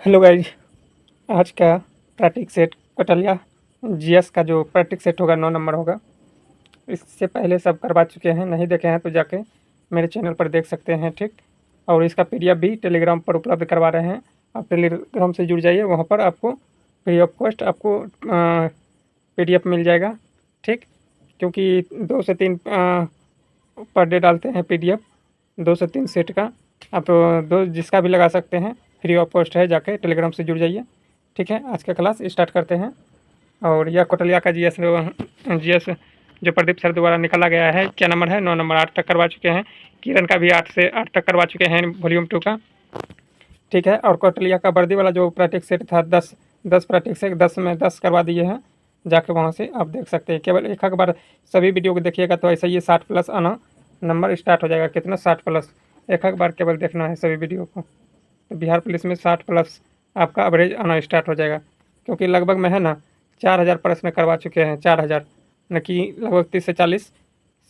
Hello guys, आज का practice set कटलिया GS का जो प्रैक्टिस सेट होगा 9 नंबर होगा। इससे पहले सब करवा चुके हैं, नहीं देखे हैं तो जाके मेरे चैनल पर देख सकते हैं। ठीक, और इसका पीडीएफ भी टेलीग्राम पर उपलब्ध करवा रहे हैं। आप टेलीग्राम से जुड़ जाइए, वहाँ पर आपको फ्री ऑफ कॉस्ट आपको पीडीएफ मिल जाएगा। ठीक, क्योंकि 2 से 3 पर डे डालते हैं पीडीएफ, 2 से 3 सेट का। आप दो जिसका भी लगा सकते हैं, फ्री ऑफ कॉस्ट है, जाके टेलीग्राम से जुड़ जाइए। ठीक है, आज का क्लास स्टार्ट करते हैं। और यह कोटलिया का जीएस जो प्रदीप सर द्वारा निकाला गया है, क्या नंबर है? 9 नंबर। 8 तक करवा चुके हैं। किरण का भी 8 से 8 तक करवा चुके हैं, वॉल्यूम 2 का। ठीक है, और कोटलिया का वर्दी वाला जो प्रैक्टिस सेट था 10 प्रैक्टिस सेट 10 में 10 करवा दिए हैं। जाके वहाँ से आप देख सकते हैं। केवल एक बार सभी वीडियो को देखिएगा तो ऐसा ये 60 प्लस आना नंबर स्टार्ट हो जाएगा। कितना? 60 प्लस। एक बार केवल देखना है सभी वीडियो को, तो बिहार पुलिस में 60 प्लस आपका एवरेज आना स्टार्ट हो जाएगा। क्योंकि लगभग में है ना 4000 प्रश्न करवा चुके हैं, 4000 न कि लगभग 30 से 40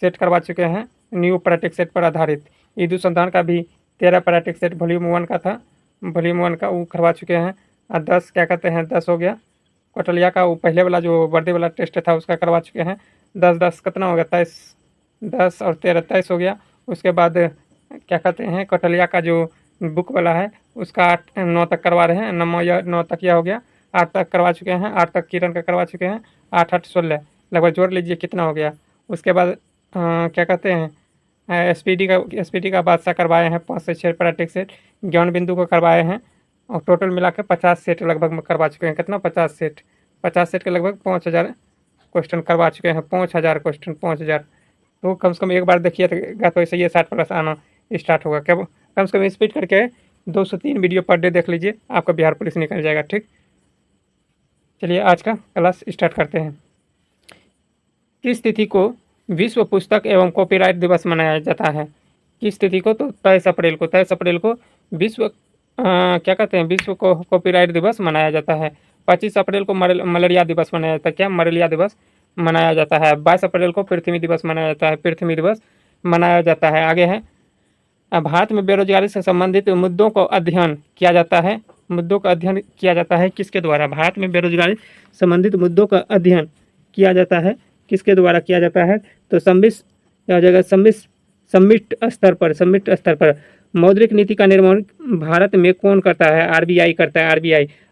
सेट करवा चुके हैं न्यू प्रैक्टिस सेट पर आधारित। ईद संधान का भी 13 प्रैक्टिस सेट वॉल्यूम 1 का था, वॉल्यूम 1 का वो करवा चुके हैं। और 10 क्या कहते हैं 10 हो गया। कोटलिया का वो पहले वाला जो वर्दी वाला टेस्ट था उसका करवा चुके हैं। 10 कितना हो गया? 23। 10 और 13 23 हो गया। उसके बाद क्या कहते हैं कोटलिया का जो बुक वाला है उसका 9 तक करवा रहे हैं। 9 तक यह हो गया। 8 तक करवा चुके हैं। 8 तक किरण का करवा चुके हैं। 8 8 16 लगभग जोड़ लीजिए कितना हो गया। उसके बाद क्या कहते हैं एसपीडी का बादशाह करवाए हैं 5 से 6 प्रैक्टिस सेट। ज्ञान बिंदु को करवाए हैं और टोटल मिला के 50 सेट लगभग में करवा चुके हैं। कितना? 50 सेट। 50 सेट के लगभग 5000 क्वेश्चन करवा चुके हैं। 5000 क्वेश्चन, 5000। तो कम से कम एक बार देखिएगा तो ऐसे ये 60 प्लस आना स्टार्ट होगा। क्या कम से कम स्पीड करके 2 से 3 वीडियो पर डे देख लीजिए, आपका बिहार पुलिस निकल जाएगा। ठीक, चलिए आज का क्लास स्टार्ट करते हैं। किस तिथि को विश्व पुस्तक एवं कॉपीराइट दिवस मनाया जाता है? किस तिथि को? तो 23 अप्रैल को। 23 अप्रैल को विश्व क्या कहते हैं विश्व को कॉपीराइट दिवस मनाया जाता है। 25 अप्रैल को मलेरिया दिवस मनाया जाता है। क्या? मलेरिया दिवस मनाया जाता है। 22 अप्रैल को पृथ्वी दिवस मनाया जाता है। पृथ्वी दिवस मनाया जाता है। आगे है भारत में बेरोजगारी से संबंधित मुद्दों को अध्ययन किया जाता है। मुद्दों का अध्ययन किया जाता है किसके द्वारा? भारत में बेरोजगारी संबंधित मुद्दों का अध्ययन किया जाता है किसके द्वारा किया जाता है? तो समिट स्तर पर मौद्रिक नीति का निर्माण भारत में कौन करता है? आरबीआई करता है।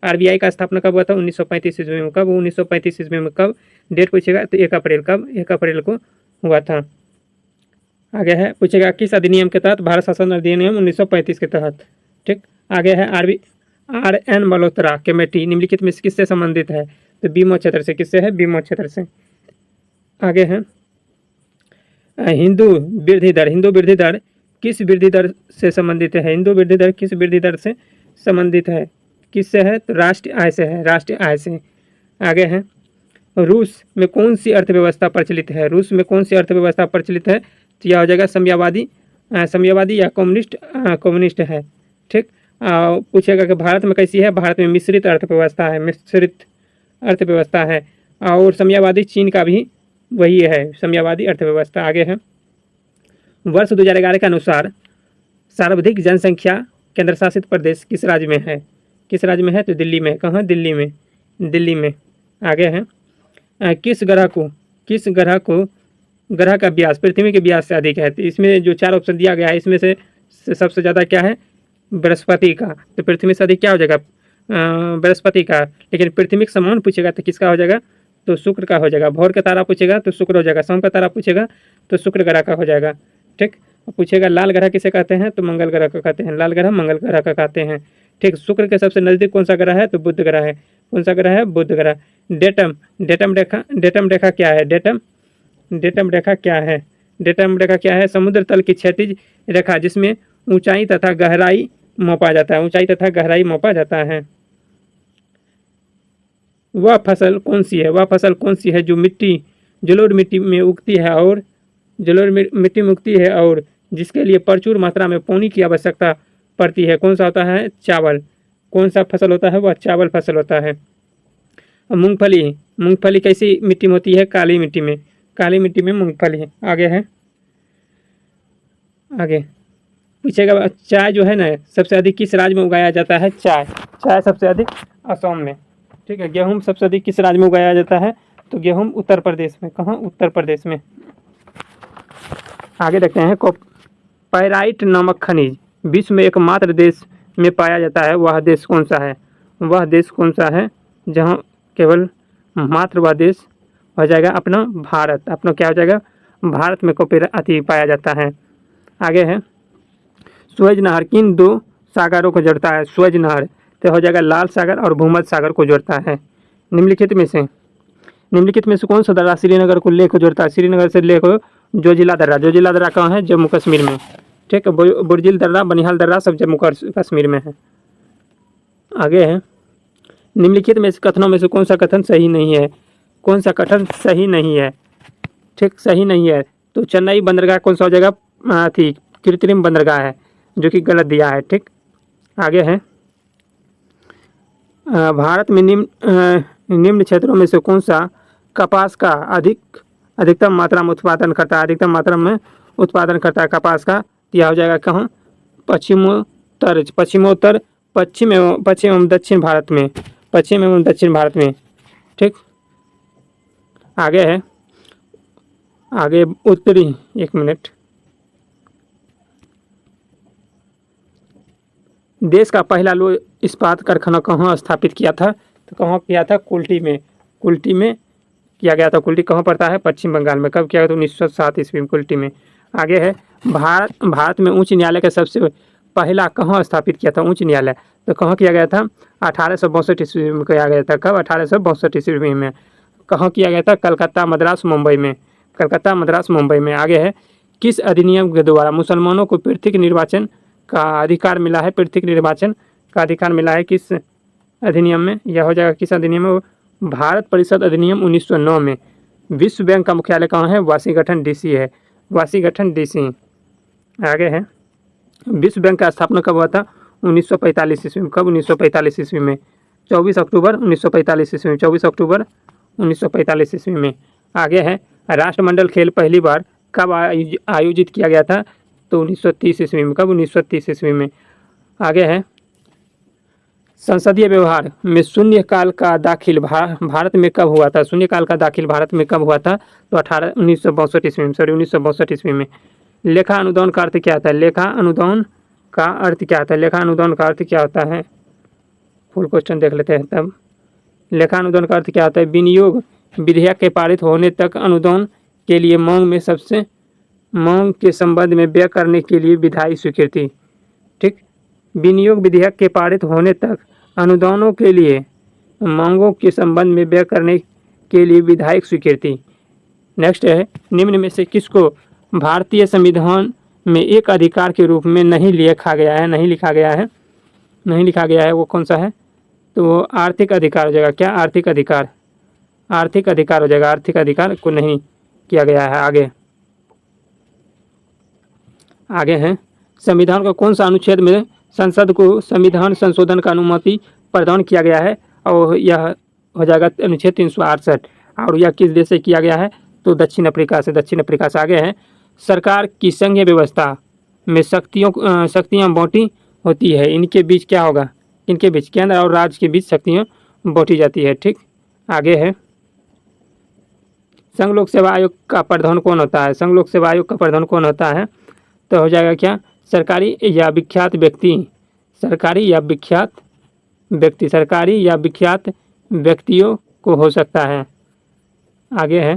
आरबीआई का स्थापना कब हुआ था? 1935 ईस्वी में। कब? 1935 ईस्वी में। कब डेट पूछेगा तो 1 अप्रैल। कब? 1 अप्रैल को हुआ था। आगे है पूछेगा किस अधिनियम के तहत? भारत शासन अधिनियम 1935 के तहत। ठीक, आगे है RN मल्होत्रा कमेटी निम्नलिखित में किससे संबंधित है? तो बीमा क्षेत्र से। किससे है? बीमा क्षेत्र से। आगे है हिंदू वृद्धि दर किस वृद्धि दर से संबंधित है? हिंदू वृद्धि दर किस वृद्धि दर से संबंधित है? किससे है? तो राष्ट्रीय आय से है। राष्ट्रीय आय से। आगे है रूस में कौन सी अर्थव्यवस्था प्रचलित है? रूस में कौन सी अर्थव्यवस्था प्रचलित है? तो यह हो जाएगा साम्यवादी या कम्युनिस्ट है। ठीक, पूछेगा कि भारत में कैसी है? भारत में मिश्रित अर्थव्यवस्था है। मिश्रित अर्थव्यवस्था है। और साम्यवादी चीन का भी वही है, साम्यवादी अर्थव्यवस्था। आगे है वर्ष 2011 के अनुसार सर्वाधिक जनसंख्या केंद्र शासित प्रदेश किस राज्य में है? किस राज्य में है? तो दिल्ली में। कहाँ? दिल्ली में। आगे है किस ग्रह का व्यास पृथ्वी के व्यास से अधिक है? तो इसमें जो 4 ऑप्शन दिया गया है इसमें से सबसे ज़्यादा क्या है? बृहस्पति का। तो पृथ्वी से अधिक क्या हो जाएगा? बृहस्पति का। लेकिन पृथ्वी के समान पूछेगा तो किसका हो जाएगा? तो शुक्र का हो जाएगा। भोर का तारा पूछेगा तो शुक्र हो जाएगा। शाम का तारा पूछेगा तो शुक्र ग्रह का हो जाएगा। ठीक, पूछेगा लाल ग्रह किसे कहते हैं? तो मंगल ग्रह को कहते हैं। लाल ग्रह मंगल ग्रह का कहते हैं। ठीक, शुक्र के सबसे नज़दीक कौन सा ग्रह है? तो बुध ग्रह है। कौन सा ग्रह है? बुध ग्रह। डेटम रेखा क्या है? डेटम रेखा क्या है? समुद्र तल की क्षैतिज रेखा जिसमें ऊंचाई तथा गहराई मापा जाता है। वह फसल कौन सी है जो जलोढ़ मिट्टी में उगती है और जिसके लिए प्रचुर मात्रा में पानी की आवश्यकता पड़ती है? कौन सा होता है? चावल। कौन सा फसल होता है? वह चावल फसल होता है। मूंगफली कैसी मिट्टी में होती है? काली मिट्टी में मूंगफली। आगे पूछेगा चाय जो है ना सबसे अधिक किस राज्य में उगाया जाता है? चाय चाय सबसे अधिक असम में। ठीक है, गेहूँ सबसे अधिक किस राज्य में उगाया जाता है? तो गेहूँ उत्तर प्रदेश में। कहाँ? उत्तर प्रदेश में। आगे देखते हैं, कॉपरराइट नामक खनिज विश्व में एकमात्र देश में पाया जाता है, वह देश कौन सा है? वह देश कौन सा है जहाँ केवल मात्र वह देश हो जाएगा अपना भारत। अपना क्या हो जाएगा? भारत में कॉपरराइट पाया जाता है। आगे है, सुएज नहर किन दो सागरों को जोड़ता है? सुएज नहर तो हो जाएगा लाल सागर और भूमध्य सागर को जोड़ता है। निम्नलिखित में से कौन सा दर्रा श्रीनगर को लेह को जोड़ता है? श्रीनगर से लेह को जोजिला दर्रा कहाँ है? जम्मू कश्मीर में। ठीक है, बुर्जिल दर्रा, बनिहाल दर्रा सब जम्मू कश्मीर में है। आगे है, निम्नलिखित में से कथनों में से कौन सा कथन सही नहीं है? कौन सा कथन सही नहीं है? ठीक, सही नहीं है तो चेन्नई बंदरगाह कौन सा हो जाएगा? थी कृत्रिम बंदरगाह है, जो कि गलत दिया है। ठीक, आगे है, भारत में निम्न क्षेत्रों में से कौन सा कपास का अधिकतम मात्रा में उत्पादन करता है? अधिकतम मात्रा में उत्पादन करता है कपास का, यह हो जाएगा कहाँ? पश्चिमोत्तर, पश्चिम एवं दक्षिण भारत में। पश्चिम एवं दक्षिण भारत में। ठीक, आगे है, आगे उत्तरी, एक मिनट, देश का पहला लौह इस्पात कारखाना कहाँ स्थापित किया था? तो कहाँ किया था? कुल्टी में। कुल्टी में किया गया था। कुल्टी कहाँ पड़ता है? पश्चिम बंगाल में। कब किया गया? तो 1907 ईस्वी में कुल्टी में। आगे है, भारत में उच्च न्यायालय का सबसे पहला कहाँ स्थापित किया था? उच्च न्यायालय तो कहाँ किया गया था? 1862 ईस्वी में किया गया था। कब? 1862 ईस्वी में। कहाँ किया गया था? कलकत्ता, मद्रास, मुंबई में। कलकत्ता, मद्रास, मुंबई में। आगे है, किस अधिनियम के द्वारा मुसलमानों को पृथक निर्वाचन का अधिकार मिला है? पृथक निर्वाचन का अधिकार मिला है किस अधिनियम में? यह हो जाएगा किस अधिनियम में? भारत परिषद अधिनियम 1909 में। विश्व बैंक का मुख्यालय कहाँ है? वाशिंगटन डीसी है। Washington DC. आगे है, विश्व बैंक का स्थापना कब हुआ था? 1945 ईस्वी में। कब? 1945 ईस्वी में। 24 अक्टूबर 1945 ईस्वी में। 24 अक्टूबर 1945 ईस्वी में। आगे है, राष्ट्रमंडल खेल पहली बार कब आयोजित किया गया था? तो 1930 ईस्वी में। कब? 1930 ईस्वी में। आगे है, संसदीय व्यवहार में शून्यकाल का दाखिल भारत में कब हुआ था? शून्यकाल का दाखिल भारत में कब हुआ था? तो 1962 ईस्वी में। 1962 ईस्वी में। लेखा अनुदान का अर्थ क्या होता है? लेखा अनुदान का अर्थ क्या होता है? लेखा अनुदान का अर्थ क्या होता है? फुल क्वेश्चन देख लेते हैं तब। लेखा अनुदान का अर्थ क्या होता है? विनियोग विधेयक के पारित होने तक अनुदान के लिए मांग के संबंध में व्यय करने के लिए विधायी स्वीकृति। ठीक, विनियोग विधेयक के पारित होने तक अनुदानों के लिए मांगों के संबंध में व्यय करने के लिए विधायक स्वीकृति। नेक्स्ट है, निम्न में से किसको भारतीय संविधान में एक अधिकार के रूप में नहीं लिखा गया है? वो कौन सा है? तो वो आर्थिक अधिकार हो जाएगा। क्या? आर्थिक अधिकार हो जाएगा। आर्थिक अधिकार को नहीं किया गया है। आगे है, संविधान का कौन सा अनुच्छेद में संसद को संविधान संशोधन का अनुमति प्रदान किया गया है? और यह हो जाएगा अनुच्छेद 368। और यह किस देश से किया गया है? तो दक्षिण अफ्रीका से। आगे है, सरकार की संघीय व्यवस्था में शक्तियाँ बाँटी होती है, इनके बीच क्या होगा? इनके बीच केंद्र और राज्य के बीच शक्तियाँ बाँटी जाती है। ठीक, आगे है, संघ लोक सेवा आयोग का प्रधान कौन होता है? संघ लोक सेवा आयोग का प्रधान कौन होता है? तो हो जाएगा क्या? सरकारी या विख्यात व्यक्तियों को हो सकता है। आगे है,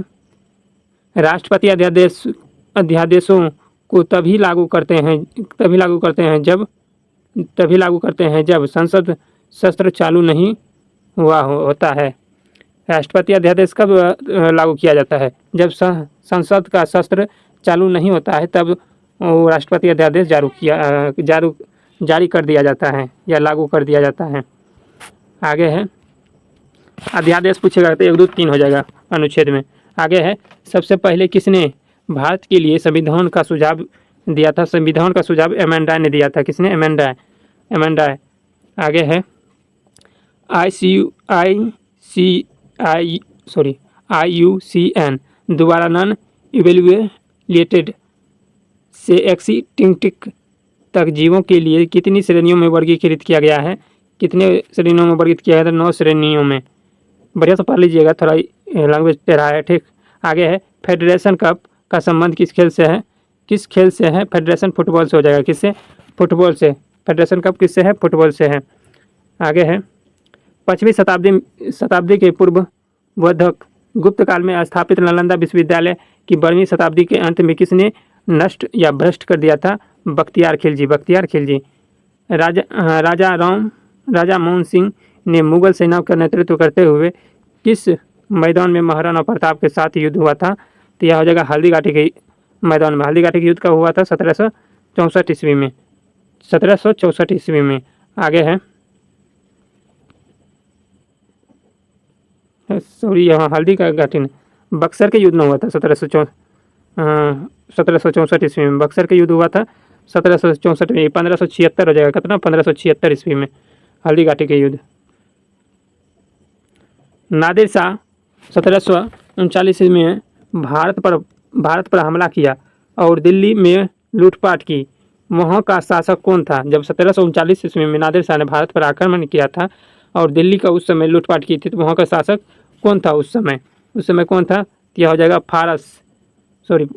राष्ट्रपति अध्यादेशों को तभी लागू करते हैं जब संसद सत्र चालू नहीं हुआ होता है। राष्ट्रपति अध्यादेश कब लागू किया जाता है? जब संसद का सत्र चालू नहीं होता है, तब राष्ट्रपति अध्यादेश जारी कर दिया जाता है या लागू कर दिया जाता है। आगे है, अध्यादेश पूछेगा तो 1, 2, 3 हो जाएगा अनुच्छेद में। आगे है, सबसे पहले किसने भारत के लिए संविधान का सुझाव दिया था? संविधान का सुझाव एमेंडा ने दिया था। किसने? एमेंडा। आगे है, IUCN दोबारा नॉन इवेल्युएटेड से एक्सटिंक्ट तक जीवों के लिए कितनी श्रेणियों में वर्गीकृत किया गया है? कितने श्रेणियों में वर्गीकृत किया गया था? 9 श्रेणियों में। बढ़िया से पढ़ लीजिएगा, थोड़ा लैंग्वेज टेढ़ा है, ठीक। आगे है फेडरेशन कप का संबंध किस खेल से है? किस खेल से है? फेडरेशन फुटबॉल से हो जाएगा। किससे? फुटबॉल से। फेडरेशन कप किससे है? फुटबॉल से है। आगे है 5वीं शताब्दी के पूर्व बोधक गुप्त काल में स्थापित नालंदा विश्वविद्यालय की 12वीं शताब्दी के अंत में किसने नष्ट या भ्रष्ट कर दिया था? बख्तियार खिलजी। बख्तियार खिलजी। राजा मोहन सिंह ने मुगल सेना का नेतृत्व करते हुए किस मैदान में महाराणा प्रताप के साथ युद्ध हुआ था? तो यह हो जाएगा हल्दीघाटी के मैदान में। हल्दीघाटी का युद्ध कब हुआ था? 1764 ईस्वी में। 1764 ईस्वी में। आगे है सॉरी, यहाँ हल्दी का घाटी में बक्सर के युद्ध में हुआ था 1764 ईस्वी में। बक्सर के युद्ध हुआ था 1764 में। 1576 हो जाएगा। कितना? 1576 ईस्वी में हल्दी घाटी के युद्ध। नादिर शाह 1739 ईस्वी में भारत पर हमला किया और दिल्ली में लूटपाट की। वहाँ का शासक कौन था? जब 1739 ईस्वी में नादिर शाह ने भारत पर आक्रमण किया था और दिल्ली का उस समय लूटपाट की थी, तो वहाँ का शासक कौन था उस समय? उस समय कौन था? यह हो जाएगा फारस। सॉरी,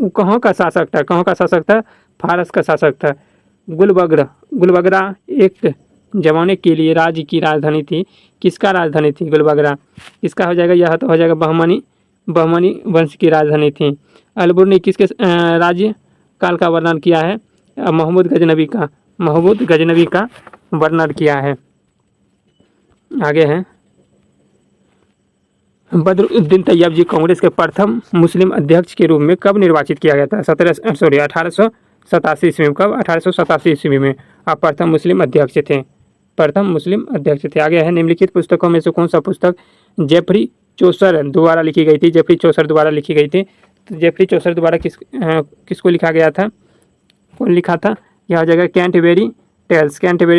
कहाँ का शासक था? कहाँ का शासक था? फारस का शासक था। गुलबर्गा एक जमाने के लिए राज्य की राजधानी थी। किसका राजधानी थी गुलबर्गा? किसका हो जाएगा? यह तो हो जाएगा बहमनी वंश की राजधानी थी। अलबुर ने किसके राज्य काल का वर्णन किया है? महमूद गजनवी का वर्णन किया है। आगे है बदरुद्दीन तैयब जी कांग्रेस के प्रथम मुस्लिम अध्यक्ष के रूप में कब निर्वाचित किया गया था? 1887 ईस्वी में। कब? 1887 ईस्वी में आप प्रथम मुस्लिम अध्यक्ष थे। आगे है निम्नलिखित पुस्तकों में से कौन सा पुस्तक जेफरी चौसर द्वारा लिखी गई थी? जेफरी चौसर द्वारा लिखी गई थी। तो जेफरी चौसर द्वारा किसको लिखा गया था? कौन लिखा था? यह हो जाएगा कैंटरबरी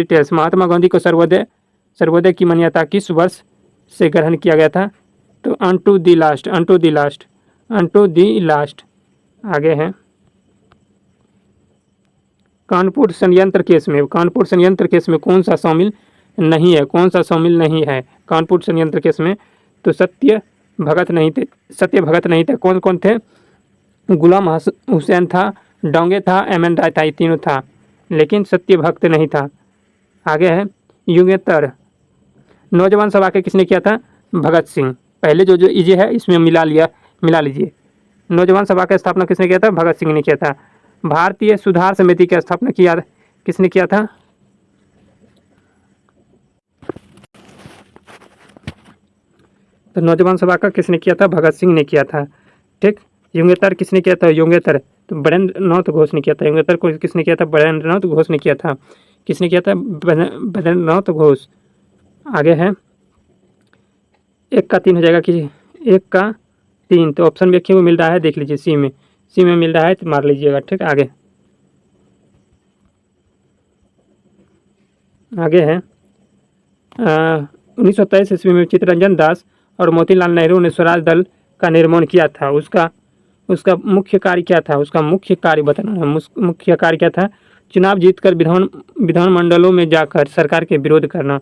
टेल्स। महात्मा गांधी को सर्वोदय की मान्यता किस वर्ष से ग्रहण किया गया था? तो अनटू द लास्ट। आगे है कानपुर संयंत्र केस में कौन सा शामिल नहीं है? कानपुर संयंत्र केस में तो सत्य भगत नहीं थे। कौन कौन थे? गुलाम हुसैन था, डोंगे था, एमएन राय था। ये तीनों था, लेकिन सत्य भक्त नहीं था। आगे है युगेतर। नौजवान सभा के किसने किया था? भगत सिंह। पहले जो इजे है इसमें मिला लीजिए। नौजवान सभा की स्थापना किसने किया था? भगत सिंह ने किया था। भारतीय सुधार समिति की स्थापना किसने किया था? तो नौजवान सभा का किसने किया था? भगत सिंह ने किया था, ठीक। युगेतर किसने किया था? तो बरेंद्रनाथ घोष ने किया था। युगेतर को किसने किया था? बरेंद्रनाथ घोष ने किया था। किसने किया था? बरेंद्रनाथ घोष। आगे है 1 का 3 हो जाएगा कि 1 का 3, तो ऑप्शन में क्यों मिल रहा है देख लीजिए। सी में मिल रहा है तो मार लीजिएगा, ठीक। आगे है 1923 ईस्वी में चित्तरंजन दास और मोतीलाल नेहरू ने स्वराज दल का निर्माण किया था। उसका मुख्य कार्य क्या था? मुख्य कार्य बताना। मुख्य कार्य क्या था? चुनाव जीतकर विधानमंडलों में जाकर सरकार के विरोध करना।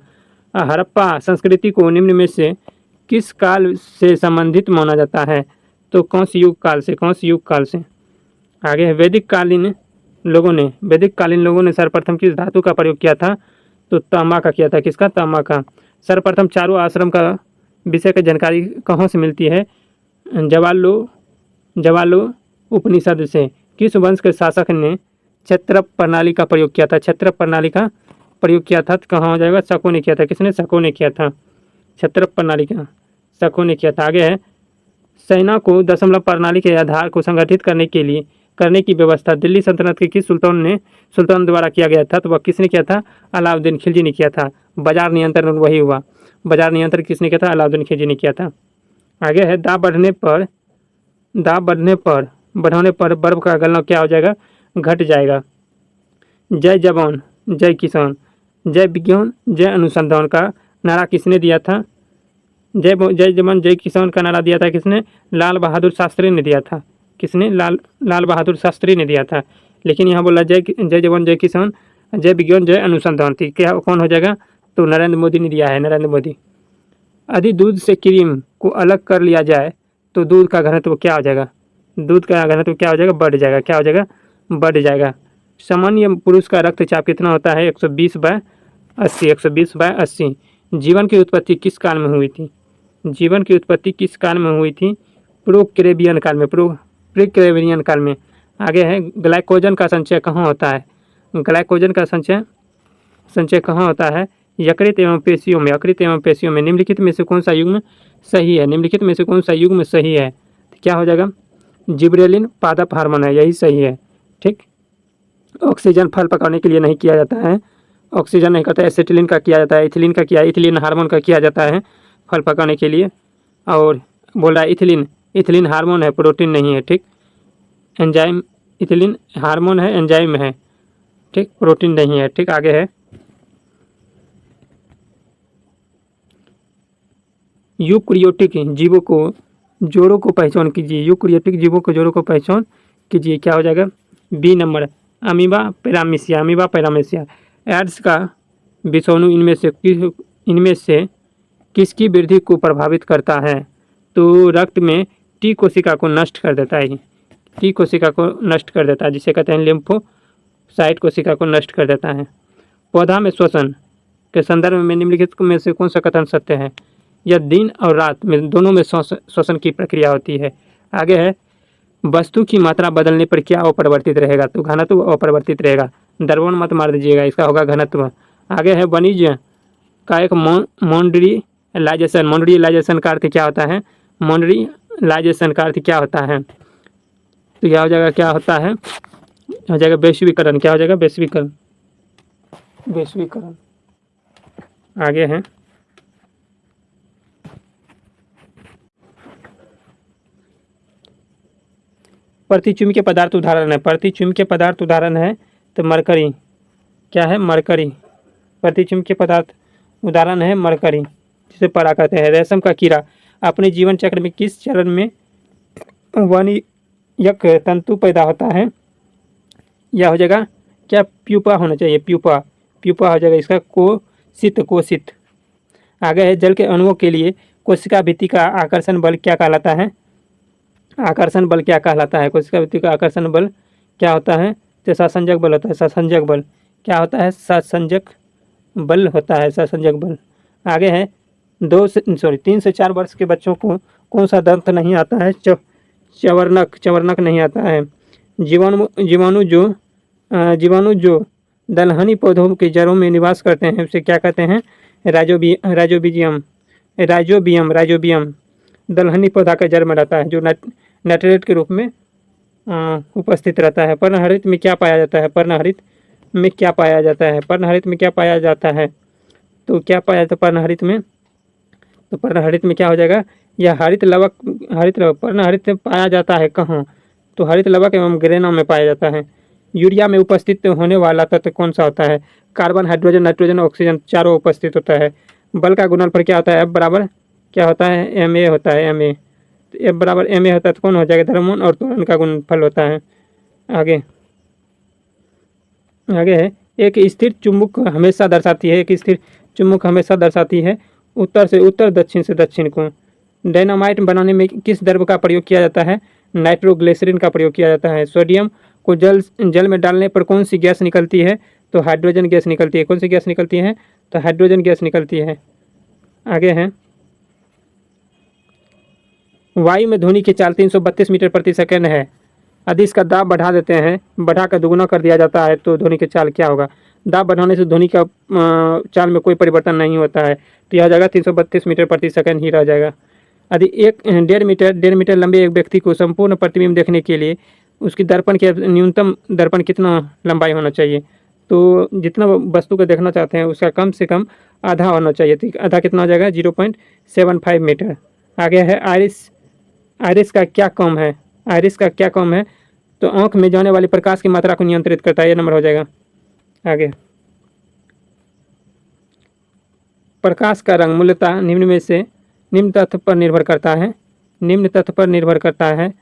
हड़प्पा संस्कृति को निम्न में से किस काल से संबंधित माना जाता है? तो कौन सी युग काल से? आगे है वैदिक कालीन लोगों ने सर्वप्रथम किस धातु का प्रयोग किया था? तो तांबा का किया था। किसका? तांबा का। सर्वप्रथम चारों आश्रम का विषय की जानकारी कहाँ से मिलती है? जवालो उपनिषद से। किस वंश के शासक ने क्षत्रप प्रणाली का प्रयोग किया था? तो कहाँ हो जाएगा? शको ने किया था। किसने? शको ने किया था। क्षत्रप प्रणाली का शको ने किया था। आगे है सेना को दशमलव प्रणाली के आधार को संगठित करने की व्यवस्था दिल्ली सल्तनत के किस सुल्तान द्वारा किया गया था? तो वह किसने किया था? अलाउद्दीन खिलजी ने किया था। बाजार नियंत्रण वही हुआ। बाजार नियंत्रण किसने किया था? अलाउद्दीन खिलजी ने किया था। आगे है दाब बढ़ाने पर बर्फ का गलना क्या हो जाएगा? घट जाएगा। जय जवान जय किसान, जय विज्ञान जय अनुसंधान का नारा किसने दिया था? जय जवान जय किसान का नारा दिया था किसने? लाल बहादुर शास्त्री ने दिया था। किसने? लाल बहादुर शास्त्री ने दिया था। लेकिन यहाँ बोला जय जवान जय किसान जय विज्ञान जय अनुसंधान थी। क्या कौन हो जाएगा? तो नरेंद्र मोदी ने दिया है, नरेंद्र मोदी। यदि दूध से क्रीम को अलग कर लिया जाए तो दूध का घनत्व क्या हो जाएगा? दूध का घनत्व क्या हो जाएगा? बढ़ जाएगा। क्या हो जाएगा? बढ़ जाएगा। सामान्य पुरुष का रक्तचाप कितना होता है? 120/80। 120/80। जीवन की उत्पत्ति किस काल में हुई थी? जीवन की उत्पत्ति किस काल में हुई थी? प्रो-कैरेबियन काल में। प्री-कैरेबियन काल में। आगे है, ग्लाइकोजन का संचय कहाँ होता है? ग्लाइकोजन का संचय कहाँ होता है? यकृत एवं पेशियों में। यकृत एवं पेशियों में। निम्नलिखित में से कौन सा युग्म सही है? निम्नलिखित में से कौन सा युग्म सही है? तो क्या हो जाएगा? जिबरेलिन पादप हार्मोन है, यही सही है। ठीक। ऑक्सीजन फल पकाने के लिए नहीं किया जाता है। ऑक्सीजन नहीं करता है, एसिटिलीन का किया जाता है, इथिलीन का किया, इथिलीन हार्मोन का किया जाता है फल पकाने के लिए। और बोल रहा है इथिलीन हार्मोन है, प्रोटीन नहीं है। ठीक। एंजाइम, इथिलीन हार्मोन है, एंजाइम है। ठीक, प्रोटीन नहीं है। ठीक, आगे है, यूकैरियोटिक जीवों को जोड़ों को पहचान कीजिए। यूकैरियोटिक जीवों को जोड़ों को पहचान कीजिए। क्या हो जाएगा? B number, amoeba paramecium. Amoeba paramecium. AIDS का विषाणु इनमें से किसकी वृद्धि को प्रभावित करता है? तो रक्त में टी कोशिका को नष्ट कर देता है। टी कोशिका को नष्ट कर देता है, जिसे कहते हैं लिम्फोसाइट कोशिका को नष्ट कर देता है। पौधा में श्वसन के संदर्भ में निम्नलिखित में से कौन सा कथन सत्य है? यह दिन और रात में दोनों में श्वसन की प्रक्रिया होती है। आगे है, वस्तु की मात्रा बदलने पर क्या अपरिवर्तित रहेगा? तो घनत्व अपरिवर्तित रहेगा। दर्पण मत मार दीजिएगा, इसका होगा घनत्व। आगे है, वाणिज्य का एक मॉन्ड्रियलाइजेशन। मॉन्ड्रियलाइजेशन का अर्थ क्या होता है? मॉन्ड्रियलाइजेशन का अर्थ क्या होता है? तो क्या हो जाएगा? क्या होता है? हो जाएगा वैश्वीकरण। क्या हो जाएगा? वैश्वीकरण। वैश्वीकरण। आगे है, प्रतिचुंबकीय पदार्थ उदाहरण है। प्रतिचुंबकीय पदार्थ उदाहरण है तो मरकरी। क्या है? मरकरी। प्रतिचुंबकीय पदार्थ उदाहरण है मरकरी, जिसे परा कहते हैं। रेशम का कीड़ा अपने जीवन चक्र में किस चरण में वनयक तंतु पैदा होता है? यह हो जाएगा क्या? प्यूपा होना चाहिए। प्यूपा हो जाएगा इसका। कोशित। आगे है, जल के अणुओं के लिए कोशिका भित्ति का आकर्षण बल क्या कहलाता है? आकर्षण बल क्या कहलाता है? कोशिका भित्ति का आकर्षण बल क्या होता है? तो संसंजक बल होता है। संसंजक बल क्या होता है? संसंजक बल होता है। संसंजक बल। आगे है, 3 से 4 वर्ष के बच्चों को कौन सा दंत नहीं आता है? चवर्णक नहीं आता है। जीवाणु जो दलहनी पौधों के जड़ों में निवास करते हैं उसे क्या कहते हैं? राइजोबियम दलहनी पौधा का जड़ में रहता है, जो नाइट्रेट के रूप में उपस्थित रहता है। पर्णहरित में क्या पाया जाता है? पर्णहरित में क्या पाया जाता है? पर्णहरित में क्या पाया जाता है? तो क्या पाया जाता है पर्णहरित में? तो पर्णहरित में क्या हो जाएगा? यह हरित लवक पर्णहरित में पाया जाता है कहाँ? तो हरित लवक एवं ग्रेना में पाया जाता है। यूरिया में उपस्थित होने वाला तत्व कौन सा होता है? कार्बन, हाइड्रोजन, नाइट्रोजन, ऑक्सीजन चारों उपस्थित होता है। बल का गुणनफल क्या होता है? F बराबर क्या होता है? ma होता है। ma। तो F बराबर ma होता है तो कौन हो जाएगा? द्रव्यमान और त्वरण का गुणनफल होता है। आगे है, एक स्थिर चुंबक हमेशा दर्शाती है उत्तर से उत्तर, दक्षिण से दक्षिण को। डायनामाइट बनाने में किस द्रव्य का प्रयोग किया जाता है? नाइट्रोग्लिसरीन का प्रयोग किया जाता है। सोडियम को जल में डालने पर कौन सी गैस निकलती है? तो हाइड्रोजन गैस निकलती है। कौन सी गैस निकलती है? तो हाइड्रोजन गैस निकलती है। आगे है, वायु में ध्वनि की चाल 332 मीटर प्रति सेकंड है। यदि इसका दाब बढ़ा देते हैं, बढ़ा कर दुगुना कर दिया जाता है तो ध्वनि की चाल क्या होगा? दाब बढ़ाने से ध्वनि का चाल में कोई परिवर्तन नहीं होता है, तो यह हो जाएगा 332 मीटर प्रति सेकंड ही रह जाएगा। यदि 1.5 मीटर लंबे एक व्यक्ति को संपूर्ण प्रतिबिंब देखने के लिए उसकी दर्पण के न्यूनतम दर्पण कितना लंबाई होना चाहिए? तो जितना वस्तु को देखना चाहते हैं उसका कम से कम आधा होना चाहिए। तो आधा कितना हो जाएगा? 0.75 मीटर। आगे है, आइरिस का क्या काम है? आइरिस का क्या काम है? तो आँख में जाने वाली प्रकाश की मात्रा को नियंत्रित करता है। ये नंबर हो जाएगा। आगे, प्रकाश का रंग मूलतः निम्न तत्व पर निर्भर करता है। निम्न तत्व पर निर्भर करता है,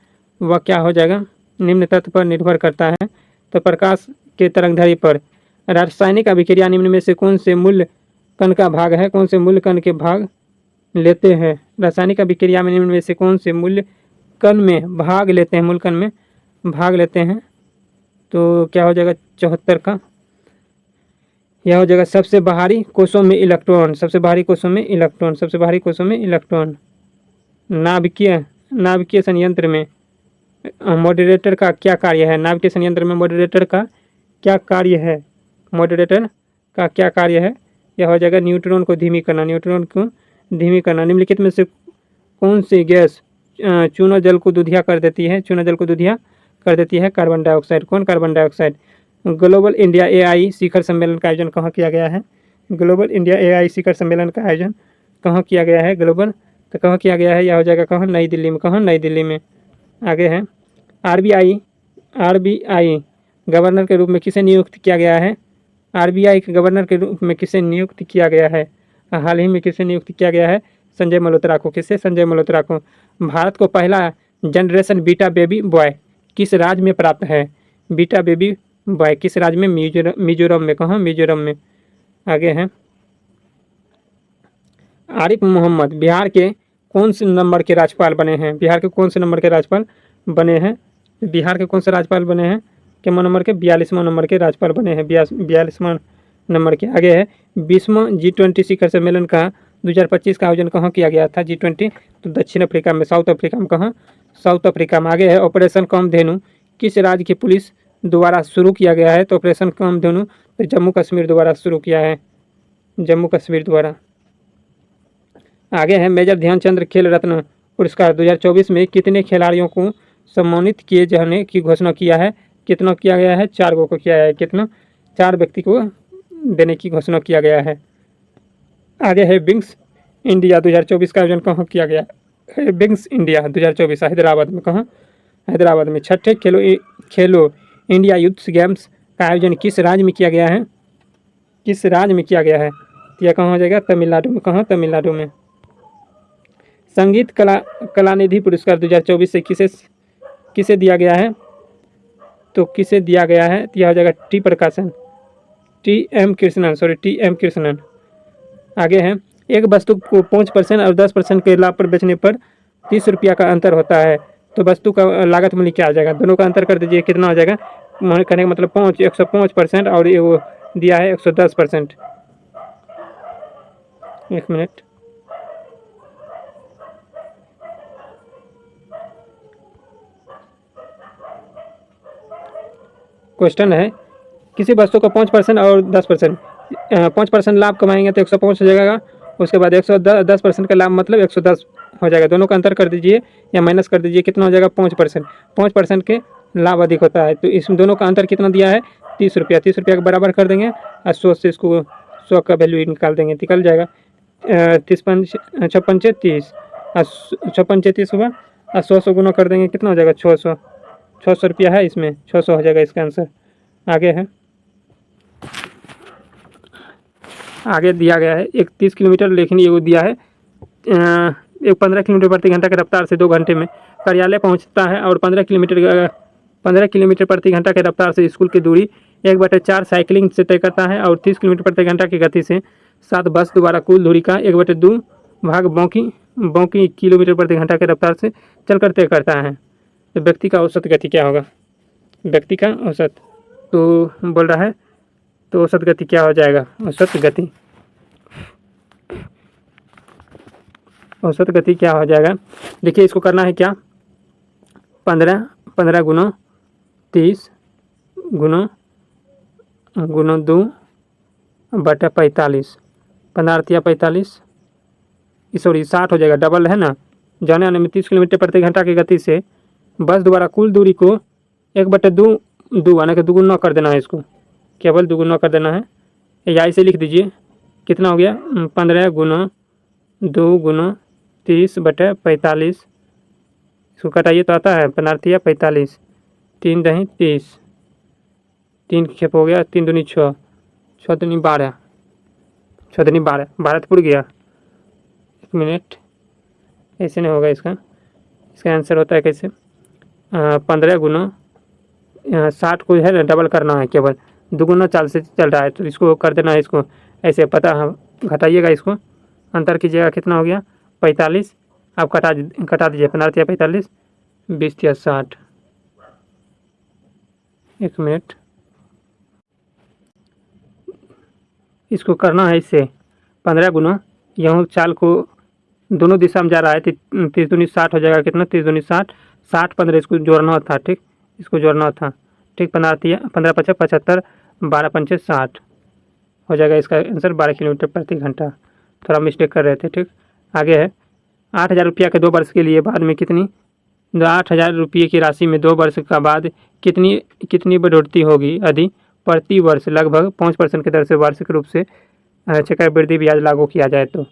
वह क्या हो जाएगा? निम्न तत्व पर निर्भर करता है। तो प्रकाश के तरंगधरी पर रासायनिक अभिक्रिया निम्न में से कौन से मूल कण का भाग है? कौन से मूल्य कण के भाग लेते हैं? रासायनिक अभिक्रिया में निम्न में से कौन से मूल्य कण में भाग लेते हैं? मूल कण में भाग लेते हैं तो क्या हो जाएगा 74 का? यह हो जाएगा सबसे बाहरी कोषों में इलेक्ट्रॉन, सबसे बाहरी कोषों में इलेक्ट्रॉन, सबसे बाहरी कोषों में इलेक्ट्रॉन। नाभिकीय संयंत्र में मॉडरेटर का क्या कार्य है? नाभिकीय संयंत्र में मॉडरेटर का क्या कार्य है? मॉडरेटर का क्या कार्य है? यह हो जाएगा न्यूट्रॉन को धीमी करना, न्यूट्रॉन को धीमी करना। निम्नलिखित में से कौन सी गैस चूना जल को दूधिया कर देती है? चूना जल को दूधिया कर देती है कार्बन डाइऑक्साइड। कौन? Carbon dioxide. Global India AI शिखर सम्मेलन का आयोजन कहाँ किया गया है? ग्लोबल इंडिया एआई शिखर सम्मेलन का आयोजन कहाँ किया गया है? ग्लोबल तो कहाँ किया गया है? यह हो जाएगा कहाँ? नई दिल्ली में। कहाँ? नई दिल्ली में। आगे है आरबीआई गवर्नर के रूप में किसे नियुक्त किया गया है? आरबीआई के गवर्नर के रूप में किसे नियुक्त किया गया है? हाल ही में किसे नियुक्त किया गया है? संजय मल्होत्रा को। किसे? संजय मल्होत्रा को। भारत को पहला जनरेशन बीटा बेबी बॉय किस राज्य में प्राप्त है? बीटा बेबी बॉय किस राज्य में? मिजोरम में। कहाँ? मिजोरम में। आगे हैं आरिफ मोहम्मद बिहार के कौन से नंबर के राज्यपाल बने हैं? बिहार के कौन से नंबर के राज्यपाल बने हैं? बिहार के कौन से राज्यपाल बने हैं? के नंबर के 42वां नंबर के राज्यपाल बने हैं, 42वां नंबर के। आगे है 20वां G20 शिखर सम्मेलन का 2025 का आयोजन कहाँ किया गया था? G20 तो दक्षिण अफ्रीका में, साउथ अफ्रीका में। कहाँ? साउथ अफ्रीका में। आगे है ऑपरेशन कामधेनु किस राज्य की पुलिस द्वारा शुरू किया गया है? तो ऑपरेशन कामधेनु तो जम्मू कश्मीर द्वारा शुरू किया है, जम्मू कश्मीर द्वारा। आगे है मेजर ध्यानचंद खेल रत्न पुरस्कार 2024 में कितने खिलाड़ियों को सम्मानित किए जाने की घोषणा किया है? कितना किया गया है? 4 को किया है। कितना? 4 व्यक्ति को देने की घोषणा किया गया है। आगे है विंग्स इंडिया 2024 का आयोजन कहाँ किया गया है? विंग्स इंडिया 2024 हैदराबाद में। कहाँ? हैदराबाद में। छठे खेलो इंडिया यूथ गेम्स का आयोजन किस राज्य में किया गया है? किस राज्य में किया गया है? तो यह कहाँ हो जाएगा? तमिलनाडु में। कहाँ? तमिलनाडु में। संगीत कलानिधि पुरस्कार 2024 से किसे दिया गया है? तो किसे दिया गया है? तो यह हो जाएगा टी एम कृष्णन। आगे है एक वस्तु को 5% और 10% के लाभ पर बेचने पर 30 रुपया का अंतर होता है तो वस्तु का लागत मूल्य क्या आ जाएगा? दोनों का अंतर कर दीजिए, कितना हो जाएगा? कहने का मतलब 105% और ये वो दिया है 110%। एक मिनट। क्वेश्चन है किसी वस्तु को 5% और 10%, 5% लाभ कमाएंगे तो 105 हो जाएगा, उसके बाद 110% का लाभ मतलब 110 हो जाएगा। दोनों का अंतर कर दीजिए या माइनस कर दीजिए, कितना हो जाएगा? 5%। 5% के लाभ अधिक होता है तो इस दोनों का अंतर कितना दिया है? 30 रुपया। 30 रुपया के बराबर कर देंगे और 100 से इसको 100 का वैल्यू निकाल देंगे, निकल जाएगा 56 30 और 56 30 हुआ और 100 से गुना कर देंगे, कितना हो जाएगा? 600 रुपया है इसमें, 600 हो जाएगा इसका आंसर। आगे है आगे दिया गया है एक 30 किलोमीटर, लेकिन ये वो दिया है एक 15 किलोमीटर प्रति घंटा की रफ्तार से 2 घंटे में कार्यालय पहुंचता है और 15 किलोमीटर प्रति घंटा की रफ्तार से स्कूल की दूरी 1/4 साइकिलिंग से तय करता है और 30 किलोमीटर प्रति घंटा की गति से 7 बस द्वारा कुल दूरी का 1/2 भाग बाकी किलोमीटर प्रति घंटा की रफ्तार से चलकर तय करता है। तो व्यक्ति का औसत गति क्या होगा? व्यक्ति का औसत तो बोल रहा है तो औसत गति क्या हो जाएगा? औसत गति क्या हो जाएगा? देखिए इसको करना है क्या? 15 गुना 30 गुना 2 बटा 45, 15 या 45 सॉरी 60 हो जाएगा, डबल है ना। जाने आने में 30 किलोमीटर प्रति घंटा की गति से बस द्वारा कुल दूरी को 1/2 आने का दुगुना कर देना है, इसको केवल दुगुना कर देना है या इसे लिख दीजिए। कितना हो गया? 15 गुना 2 गुना 30 बटे 45, इसको कटाइए तो आता है 15 या 45, 3 दही 30, 3 खेप हो गया, 3 दूनी 6, 6 दूनी 12, 6 दूनी 12, 12 तो पुड़ गया। एक मिनट, ऐसे नहीं होगा इसका आंसर होता है कैसे? 15 गुना 60 को है ना डबल करना है, केवल दुगुना 4 से चल रहा है तो इसको कर देना है, इसको ऐसे पता हम घटाइएगा, इसको अंतर कीजिएगा, कितना हो गया 45। आप कटा दीजिए, 15 या 45, 20 या 60। 1 मिनट, इसको करना है इससे 15 गुना, यहाँ चाल को दोनों दिशा में जा रहा है, 30 दूनी 60 हो जाएगा, कितना 30 दूनी 60, 60 15 इसको जोड़ना था, ठीक, इसको जोड़ना था, ठीक, 15 5 75, 12 पंचे 60 हो जाएगा। इसका आंसर 12 किलोमीटर प्रति घंटा। थोड़ा मिस्टेक कर रहे थे, ठीक। आगे है 8,000 रुपया के 2 वर्ष के लिए बाद में कितनी 8,000 रुपये की राशि में 2 वर्ष का बाद कितनी बढ़ोतरी होगी यदि प्रति वर्ष लगभग 5% की दर से वार्षिक रूप से चक्रवृद्धि ब्याज लागू किया जाए तो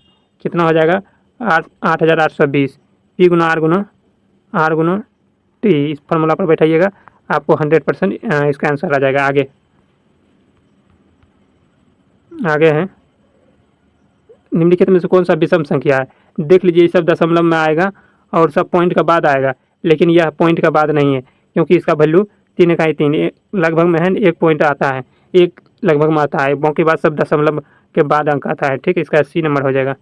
कितना हो जाएगा 8,820 पी गुना आर गुना टी। इस फार्मूला पर बैठाइएगा, आपको 100% इसका आंसर आ जाएगा। आगे है निम्नलिखित में से कौन सा विषम संख्या है। देख लीजिए, ये सब दशमलव में आएगा और सब पॉइंट का बाद आएगा, लेकिन यह पॉइंट का बाद नहीं है क्योंकि इसका वैल्यू 3 इकाई 3 लगभग में है, 1 पॉइंट आता है, 1 लगभग में आता है, बाकी बात सब दशमलव के बाद अंक आता है, ठीक। इसका 80 नंबर हो जाएगा।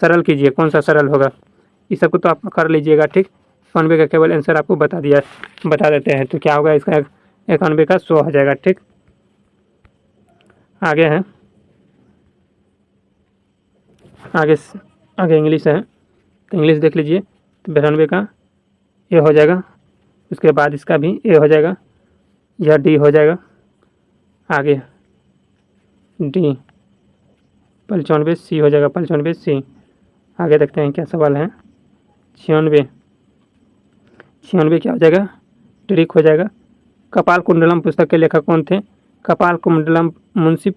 सरल कीजिए, कौन सा सरल होगा, इस सबको तो आप कर लीजिएगा, ठीक। 91 का केवल आंसर आपको बता देते हैं, तो क्या होगा इसका 91 का 100 हो जाएगा, ठीक। आगे है आगे इंग्लिश है, तो इंग्लिश देख लीजिए, तो 92 का ए हो जाएगा, उसके बाद इसका भी ए हो जाएगा, यह डी हो जाएगा। आगे डी 95 सी हो जाएगा, 95 सी। आगे देखते हैं क्या सवाल है। 96 क्या हो जाएगा, ट्रिक हो जाएगा। कपाल कुंडलम पुस्तक के लेखक कौन थे। कपाल कुंडलम मुंशी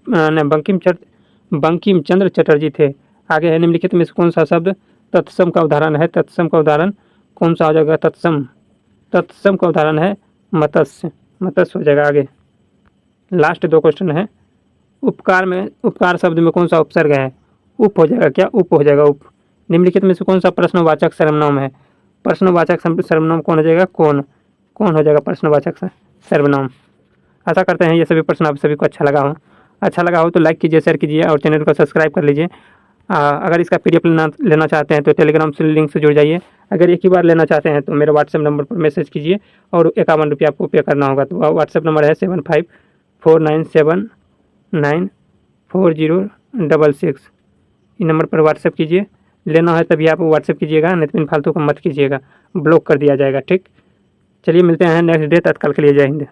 बंकिम चंद्र चटर्जी थे। आगे है निम्नलिखित में से कौन सा शब्द तत्सम का उदाहरण है। तत्सम का उदाहरण कौन सा हो जाएगा, तत्सम का उदाहरण है मत्स्य हो जाएगा। आगे लास्ट 2 क्वेश्चन है। उपकार शब्द में कौन सा उपसर्ग है, उप हो जाएगा, क्या उप हो जाएगा, उप। निम्नलिखित में से कौन सा प्रश्नवाचक सर्वनाम है। प्रश्नवाचक सर्वनाम कौन हो जाएगा, कौन हो जाएगा प्रश्नवाचक सर्वनाम। आशा करते हैं ये सभी प्रश्न आप सभी को अच्छा लगा हो तो लाइक कीजिए, शेयर कीजिए और चैनल को सब्सक्राइब कर लीजिए। अगर इसका PDF लेना चाहते हैं तो टेलीग्राम से लिंक से जुड़ जाइए। अगर एक ही बार लेना चाहते हैं तो मेरे व्हाट्सएप नंबर पर मैसेज कीजिए और 51 रुपये आपको पे करना होगा। तो व्हाट्सएप नंबर है 7549794066। इस नंबर पर व्हाट्सएप कीजिए। लेना है तभी आप व्हाट्सएप कीजिएगा, नहीं तो इन फालतू को मत कीजिएगा, ब्लॉक कर दिया जाएगा, ठीक। चलिए मिलते हैं नेक्स्ट डे, तत्काल के लिए जय हिंद।